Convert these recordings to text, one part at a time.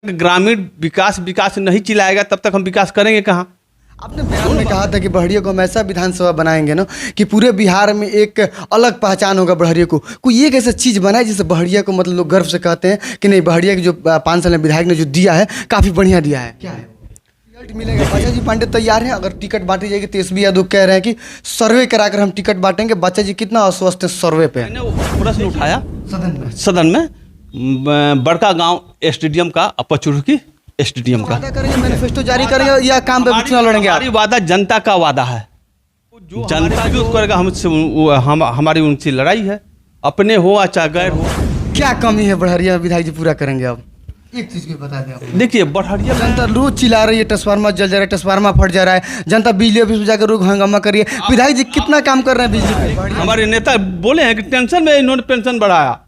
ग्रामीण विकास नहीं चिल्लाएगा तब तक हम विकास करेंगे कहाँ। आपने बयान में कहा था कि बड़हरिया को हम ऐसा विधानसभा बनाएंगे ना कि पूरे बिहार में एक अलग पहचान होगा बड़हरिया को। कोई एक ऐसा चीज़ बनाए जिससे बड़हरिया को मतलब लोग गर्व से कहते हैं कि नहीं, बड़हरिया की जो 5 साल में विधायक ने जो दिया है काफ़ी बढ़िया दिया है। क्या है रिजल्ट मिलेगा? बच्चा जी पांडे तैयार हैं? अगर टिकट बांटी जाएगी तेजस्वी यादव कह रहे हैं कि सर्वे कराकर हम टिकट बांटेंगे। बच्चा जी कितना अस्वस्थ है सर्वे पे? मैंने प्रश्न उठाया सदन में बड़का गांव स्टेडियम का अपचुर की स्टेडियम का वादा करेंगे, मैनिफेस्टो जारी करेंगे या काम पे चुनाव लड़ेंगे? हमारी वादा जनता का वादा है, जनता जो करेगा हमसे हमारी उनसे लड़ाई है, अपने हो या चाहे गैर हो। क्या कमी है बड़हरिया विधायक जी पूरा करेंगे? अब एक चीज़ को बता दें आप। देखिए बड़हरिया जनता रोज चिल्ला रही है ट्रांसफार्मर जल जा रहा है, ट्रांसफार्मर फट जा रहा है, जनता बिजली ऑफिस में जाकर रोज हंगामा कर रही है। विधायक जी कितना काम कर रहे हैं बिजली पे? हमारे नेता बोले हैं कि टेंशन में इन्होंने पेंशन बढ़ाया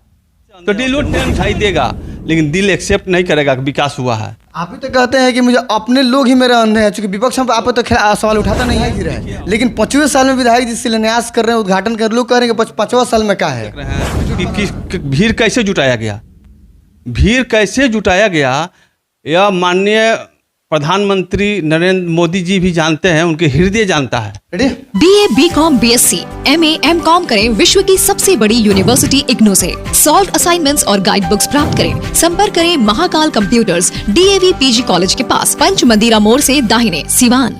तो दिल उठाई देगा, लेकिन दिल एक्सेप्ट नहीं करेगा कि विकास हुआ है। आप ही तो कहते हैं कि मुझे अपने लोग ही मेरे अंधे हैं, चूंकि विपक्ष हम आप तो सवाल उठाता नहीं है गिरा है, लेकिन 5वें साल में विधायक जी शिलान्यास कर रहे हैं, उद्घाटन कर, लोग कह रहे हैं कि 5वां साल में क्या है? कि भीड़ कैसे जुटाया गया, भीड़ कैसे जुटाया गया यह माननीय प्रधानमंत्री नरेंद्र मोदी जी भी जानते हैं, उनके हृदय जानता है। BA, BCom, BSc, MA, MCom करें विश्व की सबसे बड़ी यूनिवर्सिटी इग्नू से। सॉल्व असाइनमेंट्स और गाइड बुक्स प्राप्त करें। संपर्क करें Mahakal computers, DAV PG college के पास, पंच मंदिरा मोड़ से दाहिने, सिवान।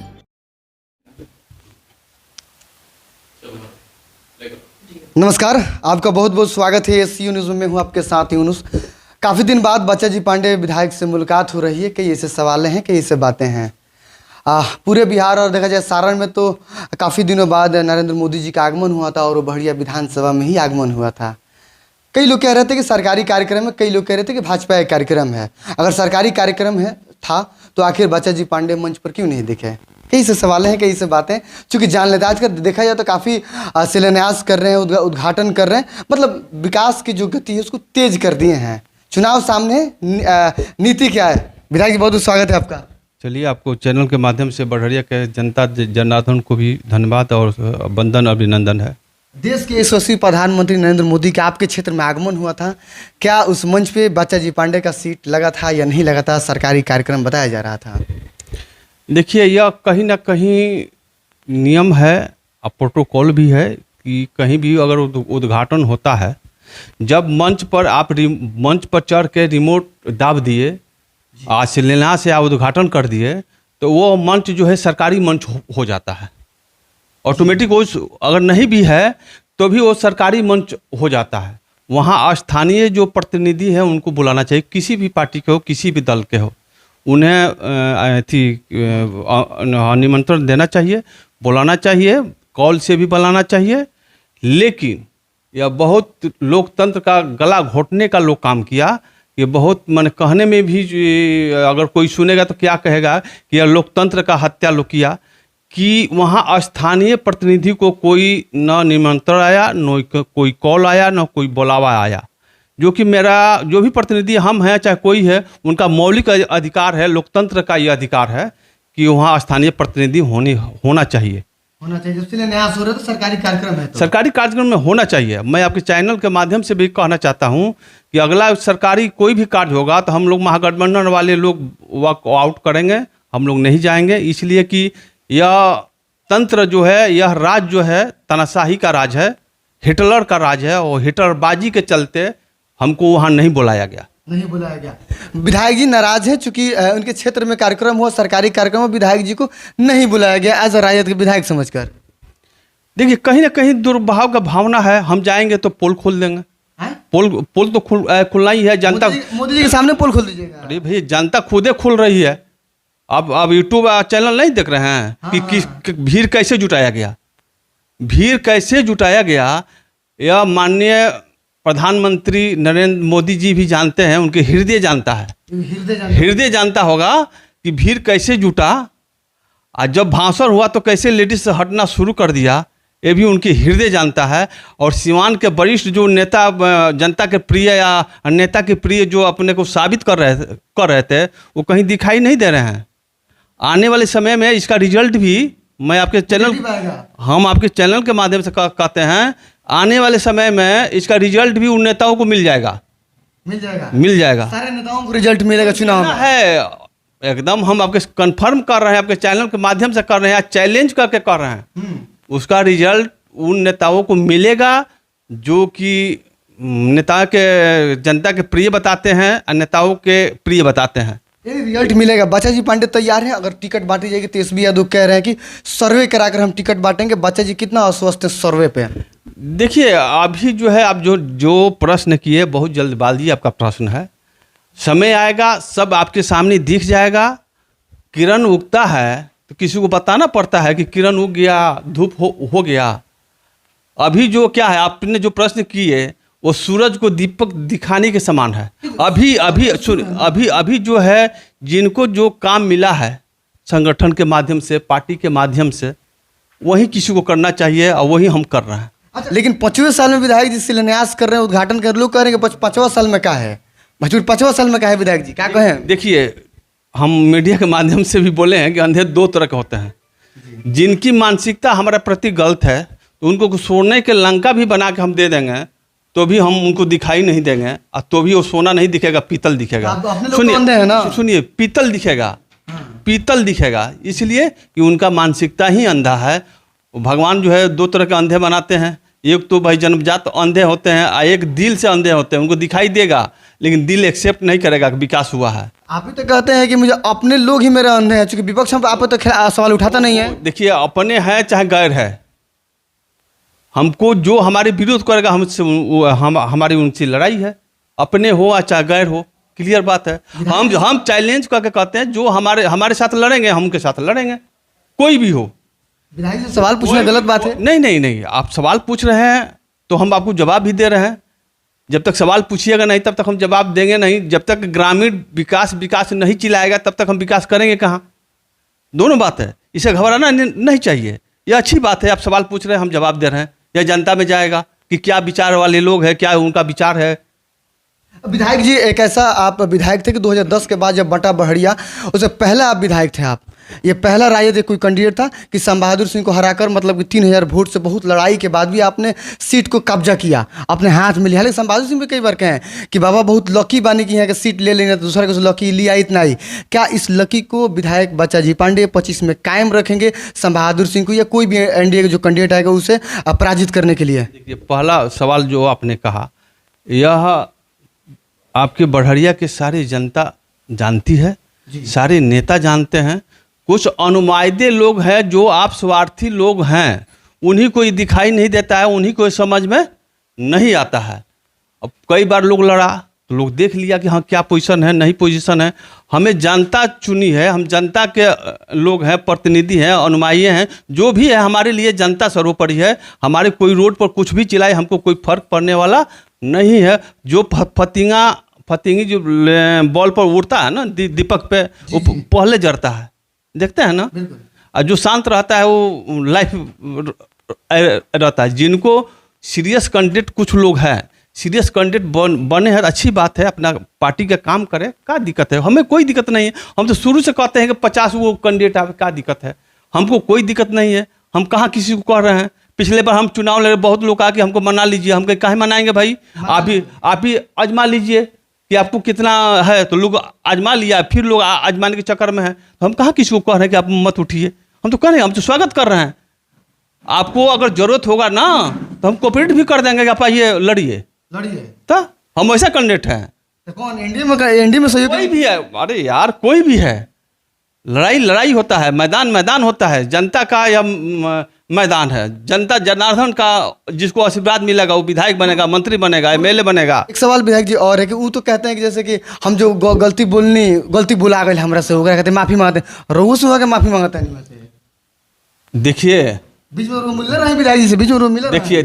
नमस्कार, आपका बहुत बहुत स्वागत है SCU न्यूज़ में। हूँ आपके साथ यूनुस। काफ़ी दिन बाद बच्चा जी पांडे विधायक से मुलाकात हो रही है, कई ऐसे सवाल हैं, कई ऐसे बातें हैं। पूरे बिहार और देखा जाए सारण में तो काफ़ी दिनों बाद नरेंद्र मोदी जी का आगमन हुआ था और वो बड़हरिया विधानसभा में ही आगमन हुआ था। कई लोग कह रहे थे कि सरकारी कार्यक्रम है, कई लोग कह रहे थे कि भाजपा का कार्यक्रम है। अगर सरकारी कार्यक्रम है था तो आखिर बच्चा जी पांडे मंच पर क्यों नहीं दिखे? कई से सवाल हैं, कई से बातें, चूँकि जान लेते हैं। आज का देखा जाए तो काफ़ी शिलान्यास कर रहे हैं, उद्घाटन कर रहे हैं, मतलब विकास की जो गति है उसको तेज कर दिए हैं। चुनाव सामने, नीति क्या है? विधायक जी बहुत बहुत स्वागत है आपका। चलिए, आपको चैनल के माध्यम से बड़हरिया के जनता जनार्दन को भी धन्यवाद और वंदन अभिनंदन है। देश के यशस्वी प्रधानमंत्री नरेंद्र मोदी का आपके क्षेत्र में आगमन हुआ था, क्या उस मंच पे बच्चा जी पांडे का सीट लगा था या नहीं लगा था? सरकारी कार्यक्रम बताया जा रहा था। देखिए, यह कहीं ना कहीं नियम है और प्रोटोकॉल भी है कि कहीं भी अगर उद्घाटन होता है, जब मंच पर आप मंच पर चढ़ के रिमोट दाब दिए, शिलान्यास से आप उद्घाटन कर दिए, तो वो मंच जो है सरकारी मंच हो जाता है ऑटोमेटिक। वो अगर नहीं भी है तो भी वो सरकारी मंच हो जाता है। वहाँ स्थानीय जो प्रतिनिधि है उनको बुलाना चाहिए, किसी भी पार्टी के हो, किसी भी दल के हो, उन्हें निमंत्रण देना चाहिए, बुलाना चाहिए, कॉल से भी बुलाना चाहिए। लेकिन यह बहुत लोकतंत्र का गला घोटने का लोग काम किया। ये बहुत मन कहने में भी अगर कोई सुनेगा तो क्या कहेगा कि यह लोकतंत्र का हत्या लोग किया, कि वहाँ स्थानीय प्रतिनिधि को कोई न निमंत्रण आया, न कोई कॉल आया, न कोई बुलावा आया। जो कि मेरा जो भी प्रतिनिधि हम हैं चाहे कोई है, उनका मौलिक अधिकार है, लोकतंत्र का ये अधिकार है कि वहाँ स्थानीय प्रतिनिधि होना चाहिए। जब शिलान्यास हो रहा है तो सरकारी कार्यक्रम है, तो सरकारी कार्यक्रम में होना चाहिए। मैं आपके चैनल के माध्यम से भी कहना चाहता हूं कि अगला सरकारी कोई भी कार्य होगा तो हम लोग महागठबंधन वाले लोग वॉक आउट करेंगे, हम लोग नहीं जाएंगे। इसलिए कि यह तंत्र जो है, यह राज जो है तानाशाही का राज है, हिटलर का राज है, और हिटलरबाजी के चलते हमको वहाँ नहीं बुलाया गया। विधायक जी नाराज हैं चूंकि उनके क्षेत्र में कार्यक्रम हुआ, सरकारी कार्यक्रम में विधायक जी को नहीं बुलाया गया एज अ राजद के विधायक समझकर। देखिए, कहीं ना कहीं दुर्भाव का भावना है। हम जाएंगे तो पोल खोल देंगे। पोल तो खुलना ही है। जनता मोदी जी के सामने पोल खोल दीजिएगा। अरे भैया, जनता खुदे खुल रही है। अब यूट्यूब चैनल नहीं देख रहे हैं कि भीड़ कैसे जुटाया गया, भीड़ कैसे जुटाया गया। यह माननीय प्रधानमंत्री नरेंद्र मोदी जी भी जानते हैं, उनके हृदय जानता है, हृदय जानता होगा कि भीड़ कैसे जुटा। और जब भाषण हुआ तो कैसे लेडीज से हटना शुरू कर दिया, ये भी उनके हृदय जानता है। और सिवान के वरिष्ठ जो नेता, जनता के प्रिय या नेता के प्रिय जो अपने को साबित कर रहे थे, वो कहीं दिखाई नहीं दे रहे हैं। आने वाले समय में इसका रिजल्ट भी मैं आपके चैनल, हम आपके चैनल के माध्यम से कहते हैं, आने वाले समय में इसका रिजल्ट भी उन नेताओं को मिल जाएगा मिल जाएगा। मिल जाएगा। सारे नेताओं को रिजल्ट मिलेगा चुनाव में। है एकदम, हम आपके कंफर्म कर रहे हैं, आपके चैनल के माध्यम से कर रहे हैं, चैलेंज करके कर रहे हैं। उसका रिजल्ट उन नेताओं को मिलेगा जो कि नेता के जनता के प्रिय बताते हैं और नेताओं के प्रिय बताते हैं। ये रिजल्ट मिलेगा। बच्चा जी पांडे तैयार है? अगर टिकट बांटी जाएगी, तेजस्वी यादव कह रहे हैं कि सर्वे कराकर हम टिकट बांटेंगे। बच्चा जी कितना आश्वस्त है सर्वे पे? देखिए अभी जो है, आप जो प्रश्न किए बहुत जल्दबाजी आपका प्रश्न है। समय आएगा सब आपके सामने दिख जाएगा। किरण उगता है तो किसी को बताना पड़ता है कि किरण उग गया, धूप हो गया। अभी जो क्या है, आपने जो प्रश्न किए वो सूरज को दीपक दिखाने के समान है। अभी जो है, जिनको जो काम मिला है संगठन के माध्यम से, पार्टी के माध्यम से, वही किसी को करना चाहिए और वही हम कर रहे हैं। अच्छा, लेकिन 5वें साल में विधायक जी शिलान्यास कर रहे हैं, उद्घाटन कर, लोग कह रहे हैं कि 5वां साल में क्या है, भजपूर 5वां साल में क्या है विधायक जी, क्या कहें? देखिए, हम मीडिया के माध्यम से भी बोले हैं कि अंधे दो तरह के होते हैं। जिनकी मानसिकता हमारे प्रति गलत है तो उनको सोने के लंका भी बना के हम दे देंगे तो भी हम उनको दिखाई नहीं देंगे, और तो भी वो सोना नहीं दिखेगा, पीतल दिखेगा। सुनिए, पीतल दिखेगा, पीतल दिखेगा, इसलिए कि उनका मानसिकता ही अंधा है। भगवान जो है दो तरह के अंधे बनाते हैं। एक तो भाई जन्मजात अंधे होते हैं और एक दिल से अंधे होते हैं। उनको दिखाई देगा लेकिन दिल एक्सेप्ट नहीं करेगा कि विकास हुआ है। आप ही तो कहते हैं कि मुझे अपने लोग ही मेरे अंधे हैं, चूंकि विपक्ष हम आप तो सवाल उठाता नहीं है। देखिए, अपने हैं चाहे गैर है, हमको जो हमारे विरोध करेगा हमसे हमारी उनसे लड़ाई है। अपने हो या चाहे गैर हो, क्लियर बात है। हम चैलेंज करके कहते हैं जो हमारे साथ लड़ेंगे हम उनके साथ लड़ेंगे, कोई भी हो। विधायक जी सवाल पूछना गलत बात है? नहीं, आप सवाल पूछ रहे हैं तो हम आपको जवाब भी दे रहे हैं। जब तक सवाल पूछिएगा नहीं तब तक हम जवाब देंगे नहीं। जब तक ग्रामीण विकास नहीं चिल्लाएगा तब तक हम विकास करेंगे कहाँ? दोनों बात है, इसे घबराना नहीं चाहिए। ये अच्छी बात है, आप सवाल पूछ रहे हैं, हम जवाब दे रहे हैं। यह जनता में जाएगा कि क्या विचार वाले लोग हैं, क्या उनका विचार है। विधायक जी, एक ऐसा आप विधायक थे कि 2010 के बाद जब बंटा बहड़िया, उससे पहले आप विधायक थे। आप ये पहला राजद कोई कैंडिडेट था कि श्याम बहादुर सिंह को हराकर, मतलब कि 3000 वोट से बहुत लड़ाई के बाद भी आपने सीट को कब्जा किया, अपने हाथ में लिया। लेकिन श्याम बहादुर सिंह भी कई बार कहे कि बाबा बहुत लकी बानी की है कि सीट ले लेंगे तो दूसरा को लकी लिया इतना ही। क्या इस लकी को विधायक बच्चा जी पांडे 25 में कायम रखेंगे श्याम बहादुर सिंह को, या कोई भी एनडीए का जो कैंडिडेट आएगा उसे पराजित करने के लिए? देखिए, पहला सवाल जो आपने कहा, यह आपके बड़हरिया के सारी जनता जानती है, सारे नेता जानते हैं। कुछ अनुमाइदे लोग हैं जो आप स्वार्थी लोग हैं, उन्हीं को दिखाई नहीं देता है, उन्हीं को समझ में नहीं आता है। अब कई बार लोग लड़ा तो लोग देख लिया कि हाँ क्या पोजीशन है, नहीं पोजीशन है। हमें जनता चुनी है, हम जनता के लोग हैं, प्रतिनिधि हैं, अनुयायी हैं। जो भी है हमारे लिए जनता सर्वोपरि है। हमारे कोई रोड पर कुछ भी चिल्लाए हमको कोई फर्क पड़ने वाला नहीं है। जो फतिंगी जो बॉल पर उड़ता है ना दीपक पे, वो पहले जरता है, देखते हैं ना। और जो शांत रहता है वो लाइफ रहता है। जिनको सीरियस कैंडिडेट, कुछ लोग हैं सीरियस कैंडिडेट बने हैं, अच्छी बात है, अपना पार्टी का काम करे, क्या दिक्कत है? हमें कोई दिक्कत नहीं है। हम तो शुरू से कहते हैं कि 50 वो कैंडिडेट आवे, क्या दिक्कत है? हमको कोई दिक्कत नहीं है। हम कहाँ किसी को कह रहे हैं? पिछले बार हम चुनाव लड़े, बहुत लोग कहा कि हमको मना लीजिए। हम कहे मनाएंगे भाई, आप ही आजमा लीजिए कि आपको कितना है। तो लोग आजमा लिया, फिर लोग आजमाने के चक्कर में है। तो हम कहाँ किसी को कह रहे हैं कि आप मत उठिए? हम तो कह रहे हैं, हम तो स्वागत कर रहे हैं। आपको अगर जरूरत होगा ना तो हम कोऑपरेट भी कर देंगे कि आप आइए लड़िए। तो हम ऐसा कैंडिडेट हैं। तो कौन एनडीए में सहयोग? कोई भी है, अरे यार कोई भी है। लड़ाई होता है, मैदान होता है। जनता का यह मैदान है। जनता जनार्दन का जिसको आशीर्वाद मिलेगा वो विधायक बनेगा, मंत्री बनेगा, एमएलए बनेगा। एक सवाल विधायक जी और है कि वो तो कहते हैं कि जैसे कि हम जो गलती बुला गए हमरा से हो गया, कहते माफी मांगते हैं। रोहू से हुआ के माफी मांगता नहीं? देखिए, बीच में मिल रहा है विधायक जी से, बीच में मिल रहा है।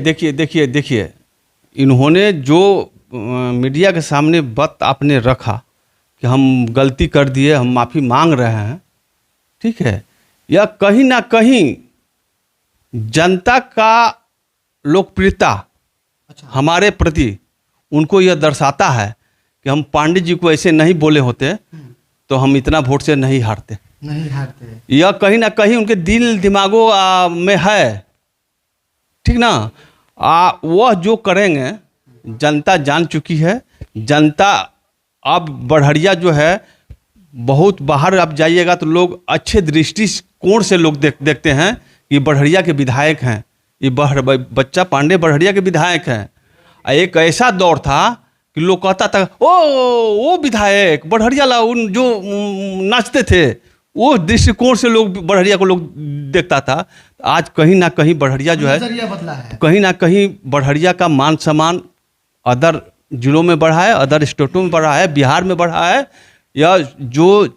देखिए, इन्होंने जो मीडिया के सामने बात आपने रखा कि हम गलती कर दिए, हम माफ़ी मांग रहे हैं, ठीक है, यह कहीं ना कहीं जनता का लोकप्रियता हमारे प्रति उनको यह दर्शाता है कि हम पांडे जी को ऐसे नहीं बोले होते तो हम इतना वोट से नहीं हारते। यह कहीं ना कहीं उनके दिल दिमागों में है, ठीक ना। वह जो करेंगे जनता जान चुकी है जनता अब बढ़िया जो है, बहुत बाहर आप जाइएगा तो लोग अच्छे दृष्टिकोण से लोग देखते हैं कि बढ़िया के विधायक हैं, ये बच्चा पांडे बढ़िया के विधायक हैं। एक ऐसा दौर था कि लोग कहता था वो विधायक बढ़िया ला, उन जो नाचते थे, वो दृष्टिकोण से लोग बढ़िया को लोग देखता था। आज कहीं ना कहीं बढ़िया जो है, बदला है। कहीं ना कहीं बढ़िया का मान सम्मान अदर जिलों में बढ़ा है, अदर स्टेटों में बढ़ा है, बिहार में बढ़ा है। या जो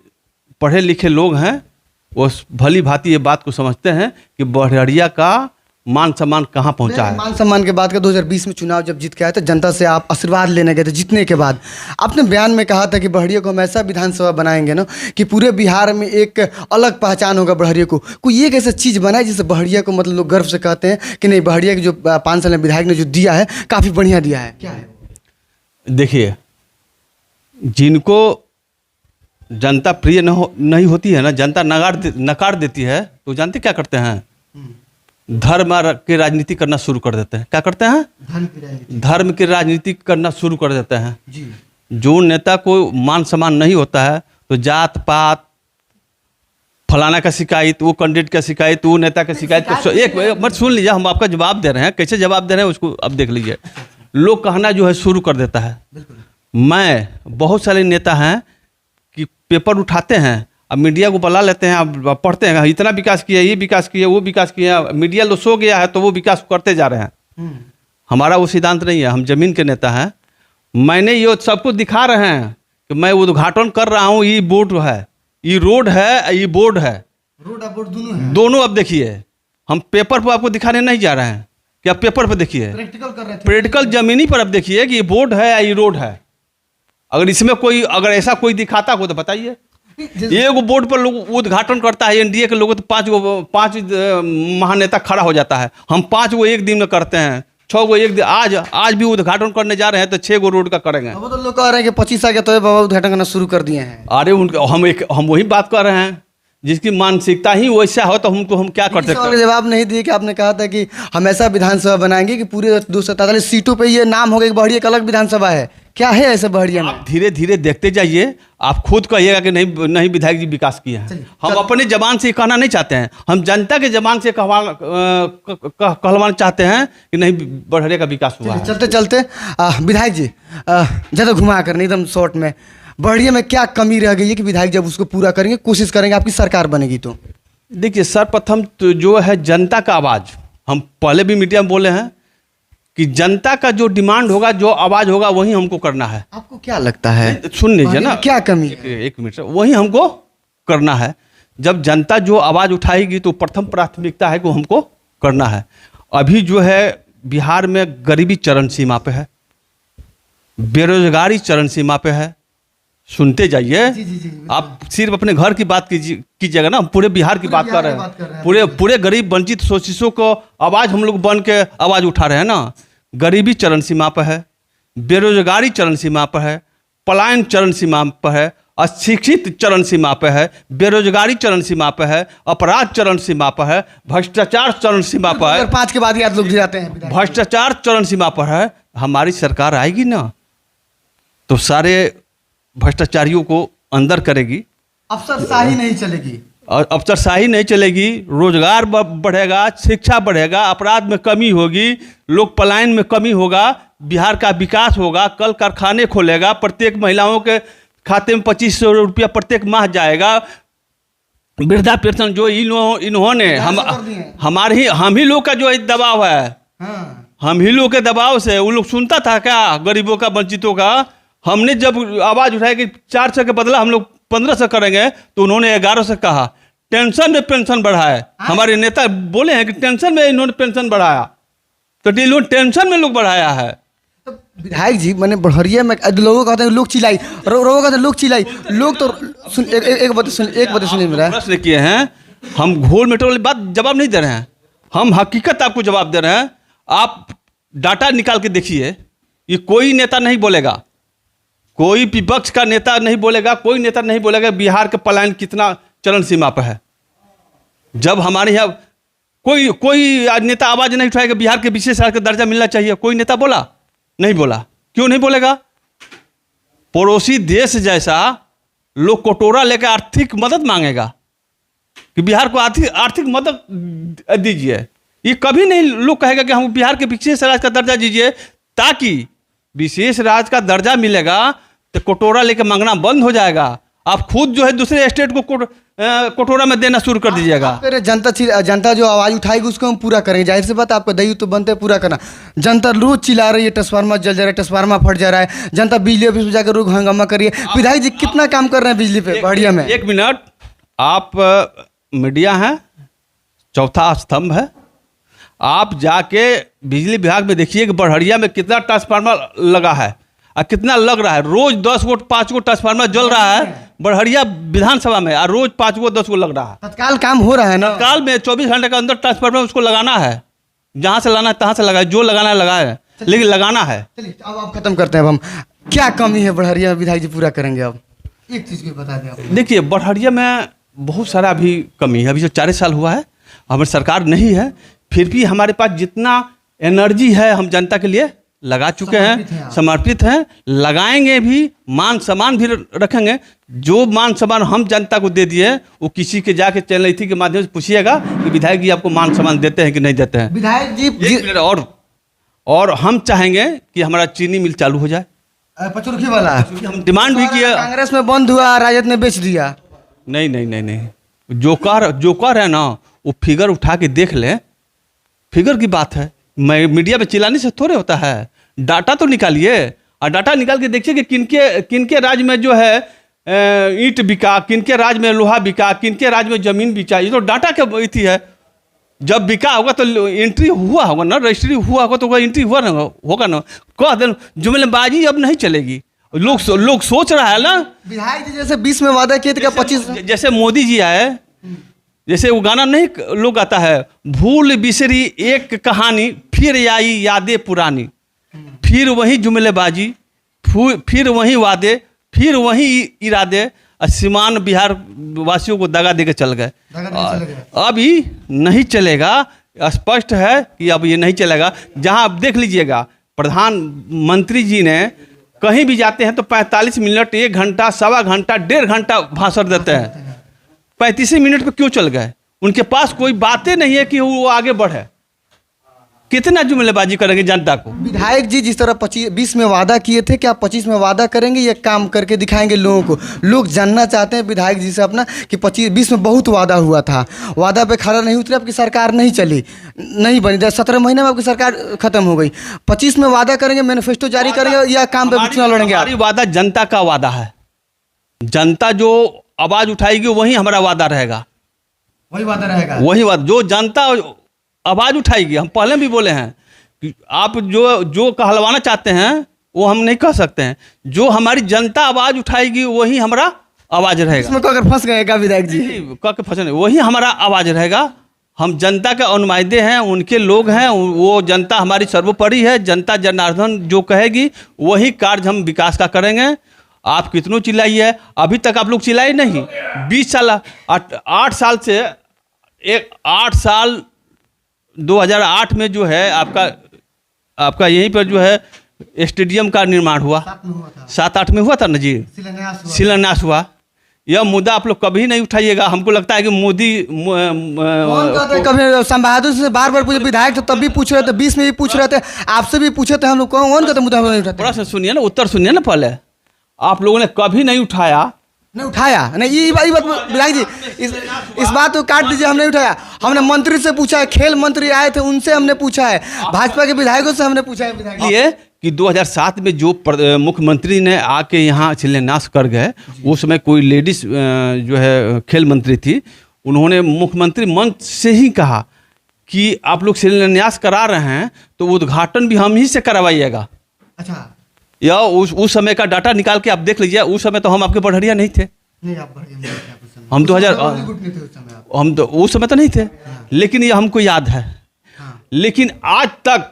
पढ़े लिखे लोग हैं वो भली भांति ये बात को समझते हैं कि बढ़िया का मान सम्मान कहाँ पहुँचा है। मान सम्मान के बाद का 2020 में चुनाव जब जीत के आए थे, जनता से आप आशीर्वाद लेने गए थे जीतने के बाद, आपने बयान में कहा था कि बढ़िया को हम ऐसा विधानसभा बनाएंगे ना कि पूरे बिहार में एक अलग पहचान होगा बढ़िया को। कोई एक ऐसा चीज़ बनाए जिससे बढ़िया को मतलब लोग गर्व से कहते हैं कि नहीं, बढ़िया के जो 5 साल में विधायक ने जो दिया है काफ़ी बढ़िया दिया है। क्या है? देखिए, जिनको जनता प्रिय नहीं होती है ना, जनता नकार देती है, तो जानते क्या करते हैं? धर्म की राजनीति करना शुरू कर देते हैं। क्या करते हैं? धर्म की राजनीति करना शुरू कर देते हैं जी। जो नेता को मान सम्मान नहीं होता है तो जात पात, फलाना का शिकायत, वो कैंडिडेट का शिकायत, वो नेता का शिकायत। तो एक मत सुन लीजिए, हम आपका जवाब दे रहे हैं, कैसे जवाब दे रहे हैं उसको अब देख लीजिए। लोग कहना जो है शुरू कर देता है। मैं बहुत सारे नेता हैं कि पेपर उठाते हैं, अब मीडिया को बुला लेते हैं, अब पढ़ते हैं इतना विकास किया, ये विकास किया, वो विकास किया, मीडिया लो सो गया है तो वो विकास करते जा रहे हैं। हमारा वो सिद्धांत नहीं है, हम जमीन के नेता हैं। मैंने ये सब कुछ दिखा रहे हैं कि मैं उद्घाटन कर रहा हूँ, ये बोर्ड है, ये रोड है, ये बोर्ड है, रोड और बोर्ड दोनों है। दोनों अब देखिए, हम पेपर पर आपको दिखाने नहीं जा रहे हैं कि आप पेपर पर देखिए, प्रैक्टिकल कर रहे थे। प्रैक्टिकल जमीनी पर अब देखिए कि ये बोर्ड है या ये रोड है। अगर इसमें कोई, अगर ऐसा कोई दिखाता हो तो बताइए। एक बोर्ड पर लोग उद्घाटन करता है, एनडीए के लोग तो 5 महानेता खड़ा हो जाता है, हम 5 को एक दिन में करते हैं, 6 को एक दिन। आज भी उद्घाटन करने जा रहे हैं तो 6 को रोड का करेंगे। वो तो लोग कह रहे हैं कि 25 आ गया तो बाबा उद्घाटन करना शुरू कर दिए हैं। अरे हम वही बात कर रहे हैं, जिसकी मानसिकता ही वैसा हो तो हम क्या कर सकते हैं। जवाब नहीं दिए कि आपने कहा था कि हम ऐसा विधानसभा बनाएंगे कि पूरे 243 सीटों पे ये नाम होगा कि बढ़िया एक अलग विधानसभा है। क्या है ऐसे बढ़िया में? आप धीरे धीरे देखते जाइए, आप खुद कहिएगा कि नहीं विधायक जी विकास किए हैं। हम अपने जबान से कहना नहीं चाहते हैं, हम जनता के जबान से कहलवाना चाहते हैं कि नहीं बढ़िया का विकास हुआ है। चलते चलते विधायक जी, ज़्यादा घुमा कर नहीं, एकदम शॉर्ट में, बढ़िया में क्या कमी रह गई है कि विधायक जब उसको पूरा करेंगे, कोशिश करेंगे आपकी सरकार बनेगी तो? देखिए, सर्वप्रथम तो जो है जनता का आवाज़, हम पहले भी मीडिया में बोले हैं कि जनता का जो डिमांड होगा, जो आवाज़ होगा, वही हमको करना है। आपको क्या लगता है? सुन लीजिए ना, क्या कमी है? एक मिनट, वही हमको करना है। जब जनता जो आवाज़ उठाएगी तो प्रथम प्राथमिकता है कि हमको करना है। अभी जो है बिहार में गरीबी चरम सीमा पे है, बेरोजगारी चरम सीमा पे है। सुनते जाइए, आप सिर्फ अपने घर की बात कीजिएगा ना, पूरे बिहार की बात कर रहे हैं। पूरे गरीब वंचित शोषितों को आवाज़ हम लोग बन के आवाज़ उठा रहे हैं ना। गरीबी चरम सीमा पर है, बेरोजगारी चरम सीमा पर है, पलायन चरम सीमा पर है, अशिक्षित चरम सीमा पर है, बेरोजगारी चरम सीमा पर है, अपराध चरम सीमा पर है, भ्रष्टाचार चरम सीमा पर है। 5 के बाद याद लोग जाते हैं, भ्रष्टाचार चरम सीमा पर है। हमारी सरकार आएगी ना तो सारे भ्रष्टाचारियों को अंदर करेगी, अफसरशाही नहीं चलेगी, और अफसरशाही नहीं चलेगी, रोजगार बढ़ेगा, शिक्षा बढ़ेगा, अपराध में कमी होगी, लोक पलायन में कमी होगा, बिहार का विकास होगा, कल कारखाने खोलेगा, प्रत्येक महिलाओं के खाते में 2500 रुपया प्रत्येक माह जाएगा, वृद्धा पेंशन जो इन्होंने हम ही लोग का जो दबाव है, हम ही लोग के दबाव से वो लोग सुनता था क्या गरीबों का, वंचितों का? हमने जब आवाज़ उठाई कि 400 के बदला हम लोग 1500 करेंगे तो उन्होंने 1100 कहा। टेंशन में पेंशन बढ़ाए, हमारे नेता बोले हैं कि टेंशन में इन्होंने पेंशन बढ़ाया, तो टेंशन में लोग बढ़ाया है। तो विधायक जी मैंने बढ़िया में लोगों कहते हैं लोग चिल्लाई, लोगों कहते हैं लोग चिल्लाई, लोग तो सुन एक बात सुनिए मेरा प्रश्न किए हैं, हम घोल मेटोल वाली बात जवाब नहीं दे रहे हैं, हम हकीकत आपको जवाब दे रहे हैं। आप डाटा निकाल के देखिए, ये कोई नेता नहीं बोलेगा, कोई विपक्ष का नेता नहीं बोलेगा, कोई नेता नहीं बोलेगा बिहार का पलायन कितना चरम सीमा पर है। जब हमारे यहाँ कोई नेता आवाज़ नहीं उठाएगा बिहार के विशेष राज्य का दर्जा मिलना चाहिए, कोई नेता बोला? नहीं बोला। क्यों नहीं बोलेगा? पड़ोसी देश जैसा लोग कटोरा लेकर आर्थिक मदद मांगेगा कि बिहार को आर्थिक मदद दीजिए। ये कभी नहीं लोग कहेगा कि हम बिहार के विशेष राज्य का दर्जा दीजिए, ताकि विशेष राज्य का दर्जा मिलेगा तो कटोरा लेकर मांगना बंद हो जाएगा। आप खुद जो है दूसरे स्टेट को कटोरा में देना शुरू कर दीजिएगा। फिर जनता जो आवाज़ उठाएगी उसको हम पूरा करेंगे। जाहिर सी बात आपका दायित्व तो बनता है पूरा करना। जनता रोज चिल्ला रही है, ट्रांसफार्मर जल जा रहा है, ट्रांसफार्मर फट जा रहा है, जनता बिजली ऑफिस में जाकर रोज हंगामा कर रही है। विधायक जी कितना काम कर रहे हैं बिजली पे बढ़िया में? एक मिनट, आप मीडिया हैं, चौथा स्तंभ है, आप जाके बिजली विभाग में देखिए कि बढ़िया में कितना ट्रांसफार्मर लगा है और कितना लग रहा है। रोज 10 गो 5 गो ट्रांसफार्मर जल रहा है बढ़िया विधानसभा में, और रोज 5 गो 10 गो लग रहा है। तत्काल काम हो रहा है ना? तत्काल में 24 घंटे के अंदर ट्रांसफार्मर उसको लगाना है, जहाँ से लाना है तहाँ से लगाए, जो लगाना है लगाए, लेकिन लगाना है। चलिए अब आप खत्म करते हैं। अब हम क्या कमी है बढ़िया में विधायक जी पूरा करेंगे? अब एक चीज़ को बता दें आप। देखिए, बढ़िया में बहुत सारा अभी कमी है। अभी जो 4 साल हुआ है हमारी सरकार नहीं है, फिर भी हमारे पास जितना एनर्जी है हम जनता के लिए लगा चुके हैं, समर्पित हैं, लगाएंगे भी, मान सम्मान भी रखेंगे। जो मान सम्मान हम जनता को दे दिए वो किसी के जाके चैनल थी के माध्यम से पूछिएगा कि विधायक जी आपको मान सम्मान देते हैं कि नहीं देते हैं। विधायक जी और हम चाहेंगे कि हमारा चीनी मिल चालू हो जाए, पचरुखी वाला। हम डिमांड भी किया। कांग्रेस में बंद हुआ, राजद ने बेच दिया। नहीं नहीं नहीं नहीं, जो कर है ना वो फिगर उठा के देख ले, फिगर की बात है। मैं मीडिया पे चिल्लाने से थोड़े होता है, डाटा तो निकालिए और डाटा निकाल के देखिए कि किनके राज्य में जो है ईंट बिका, किनके राज्य में लोहा बिका, किनके राज्य में जमीन बिका। ये तो डाटा के इति है। जब बिका होगा तो एंट्री हुआ होगा ना, रजिस्ट्री हुआ होगा तो एंट्री हुआ ना होगा ना। कह दे जुमलेबाजी अब नहीं चलेगी। लोग सोच रहा है ना, विधायक जी जैसे 20 में वादा किए थे क्या 25? जैसे मोदी जी आए, जैसे वो गाना नहीं लोग आता है, भूल बिसरी एक कहानी फिर आई यादें पुरानी, फिर वही जुमलेबाजी, फिर वही वादे, फिर वही इरादे, सीमान बिहार वासियों को दगा दे के चल गए। अभी नहीं चलेगा, स्पष्ट है कि अब ये नहीं चलेगा। जहां आप देख लीजिएगा, प्रधानमंत्री जी ने कहीं भी जाते हैं तो 45 मिनट, 1 घंटा, सवा घंटा, 1.5 घंटा भाषण देते हैं। 35 मिनट पे क्यों चल गए? उनके पास कोई बातें नहीं है कि वो आगे बढ़े। कितना जुमलेबाजी करेंगे जनता को? विधायक जी जिस तरह 20 में वादा किए थे, क्या 25 में वादा करेंगे या काम करके दिखाएंगे लोगों को? लोग जानना चाहते हैं विधायक जी से अपना कि 20 में बहुत वादा हुआ था, वादा पे खरा नहीं उतरे, आपकी सरकार नहीं चली, नहीं बनी, 17 महीने में आपकी सरकार खत्म हो गई। 25 में वादा करेंगे, मैनिफेस्टो जारी करेंगे या काम पे चुनाव लड़ेंगे? हमारी वादा जनता का वादा है। जनता जो आवाज उठाएगी वही हमारा वादा रहेगा, वही वादा रहेगा, वही वादा। जो जनता आवाज उठाएगी, हम पहले भी बोले हैं कि आप जो कहलवाना चाहते हैं वो हम नहीं कह सकते हैं। जो हमारी जनता आवाज उठाएगी वही हमारा आवाज रहेगा। इसमें अगर फंस गएगा विधायक जी, कह के फंसे नहीं, वही हमारा आवाज रहेगा। हम जनता के अनुमाइंदे हैं, उनके लोग हैं, वो जनता हमारी सर्वोपरि है। जनता जनार्दन जो कहेगी वही कार्य हम विकास का करेंगे। आप कितनों चिल्लाइए, अभी तक आप लोग चिल्लाए नहीं। 20 साल 8 साल से 8 साल 2008 में जो है आपका यहीं पर जो है स्टेडियम का निर्माण हुआ, 7-8 में हुआ था ना जी, शिलान्यास हुआ। यह मुद्दा आप लोग कभी नहीं उठाइएगा। हमको लगता है कि मोदी कभी संवादों से बार बार पूछे, विधायक तो तब भी पूछ रहे थे, 20 में भी पूछ रहे थे, आपसे भी पूछे थे हम लोग, कौन कहते मुद्दा नहीं उठाते? प्रश्न सुनिए ना, उत्तर सुनिए ना। पहले आप लोगों ने कभी नहीं उठाया, नहीं ये बात विधायक जी इस बात को काट दीजिए। हमने उठाया, हमने मंत्री से पूछा है, खेल मंत्री आए थे उनसे हमने पूछा है, भाजपा के विधायकों से हमने पूछा है। ये कि 2007 में जो मुख्यमंत्री ने आके यहाँ शिलान्यास कर गए, उस समय कोई लेडीज जो है खेल मंत्री थी, उन्होंने मुख्यमंत्री मंच से ही कहा कि आप लोग शिलान्यास करा रहे हैं तो उद्घाटन भी हम ही से करवाइएगा। अच्छा, या उस समय का डाटा निकाल के आप देख लीजिए। उस समय तो हम आपके बढ़िया नहीं थे, नहीं आप बढ़िया नहीं थे। हम 2000 हम तो उस समय तो नहीं थे, लेकिन ये हमको याद है। लेकिन आज तक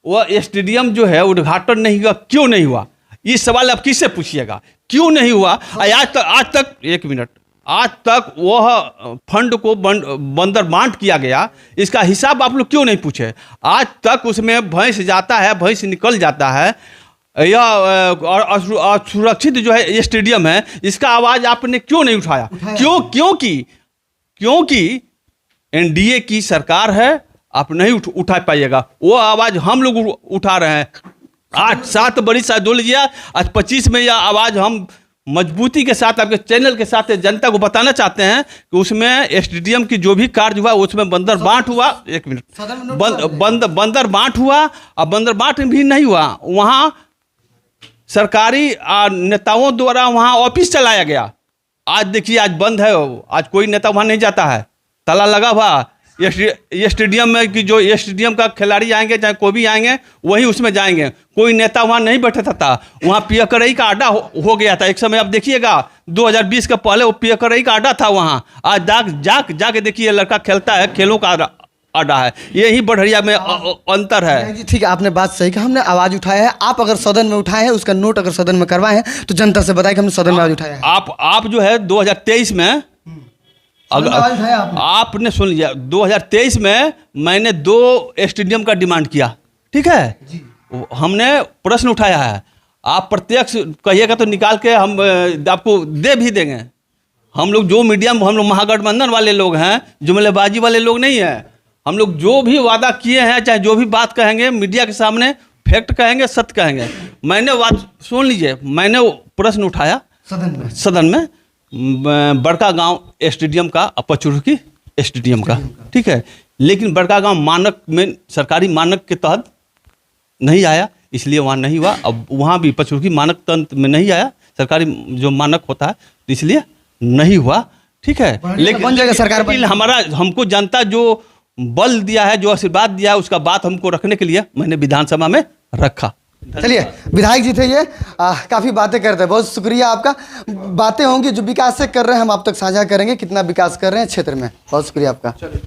वह स्टेडियम जो है उद्घाटन नहीं हुआ। क्यों नहीं हुआ? ये सवाल आप किससे पूछिएगा, क्यों नहीं हुआ? आज तक 1 मिनट, आज तक वह फंड को बंदर बांट किया गया, इसका हिसाब आप लोग क्यों नहीं पूछे? आज तक उसमें भैंस जाता है, भैंस निकल जाता है। या और सुरक्षित जो है ये स्टेडियम है, इसका आवाज़ आपने क्यों नहीं उठाया? क्योंकि एनडीए की सरकार है, आप नहीं उठा पाइएगा। वो आवाज़ हम लोग उठा रहे हैं। आज 7 बरिस दो लीजिए, आज 25 में यह आवाज़ हम मजबूती के साथ आपके चैनल के साथ जनता को बताना चाहते हैं कि उसमें स्टेडियम की जो भी कार्य हुआ उसमें बंदर बांट हुआ। 1 मिनट, बंदर बांट हुआ और बंदर बांट भी नहीं हुआ, वहाँ सरकारी नेताओं द्वारा वहाँ ऑफिस चलाया गया। आज देखिए, आज बंद है, आज कोई नेता वहाँ नहीं जाता है, ताला लगा हुआ। ये स्टेडियम में कि जो ये स्टेडियम का खिलाड़ी आएंगे चाहे कोई भी आएंगे वही उसमें जाएंगे, कोई नेता वहाँ नहीं बैठा था। वहाँ पियकरई का अड्डा हो गया था एक समय। आप देखिएगा 2020 के पहले वो पियकरई का अड्डा था वहाँ। आज जाके देखिए, लड़का खेलता है, खेलों का अड्डा है। यही बढ़िया में अंतर है। जी ठीक है, आपने बात सही कहा, हमने आवाज़ उठाया है। आप अगर सदन में उठाए हैं, उसका नोट अगर सदन में करवाए हैं तो जनता से बताएं कि हमने सदन में आवाज़ उठाया है। आप जो है 2023 में आपने सुन लिया, 2023 में मैंने 2 स्टेडियम का डिमांड किया, ठीक है जी। हमने प्रश्न उठाया है, आप प्रत्यक्ष कहिएगा तो निकाल के हम आपको दे भी देंगे। हम लोग जो मीडिया में, हम लोग महागठबंधन वाले लोग हैं, जुमलेबाजी वाले लोग नहीं हैं। हम लोग जो भी वादा किए हैं, चाहे जो भी बात कहेंगे मीडिया के सामने फैक्ट कहेंगे, सत्य कहेंगे। मैंने बात सुन लीजिए, मैंने प्रश्न उठाया सदन में बड़का गांव स्टेडियम का, पचरुखी स्टेडियम का, ठीक है। लेकिन बड़का गांव मानक में, सरकारी मानक के तहत नहीं आया, इसलिए वहाँ नहीं हुआ। अब वहाँ भी पचरुखी मानक तंत्र में नहीं आया, सरकारी जो मानक होता है, तो इसलिए नहीं हुआ, ठीक है। लेकिन सरकार हमको जनता जो बल दिया है, जो आशीर्वाद दिया है, उसका बात हमको रखने के लिए मैंने विधानसभा में रखा। चलिए, विधायक जी थे ये, काफ़ी बातें करते हैं, बहुत शुक्रिया आपका। बातें होंगी जो विकास से कर रहे हैं, हम आप तक साझा करेंगे, कितना विकास कर रहे हैं क्षेत्र में। बहुत शुक्रिया आपका।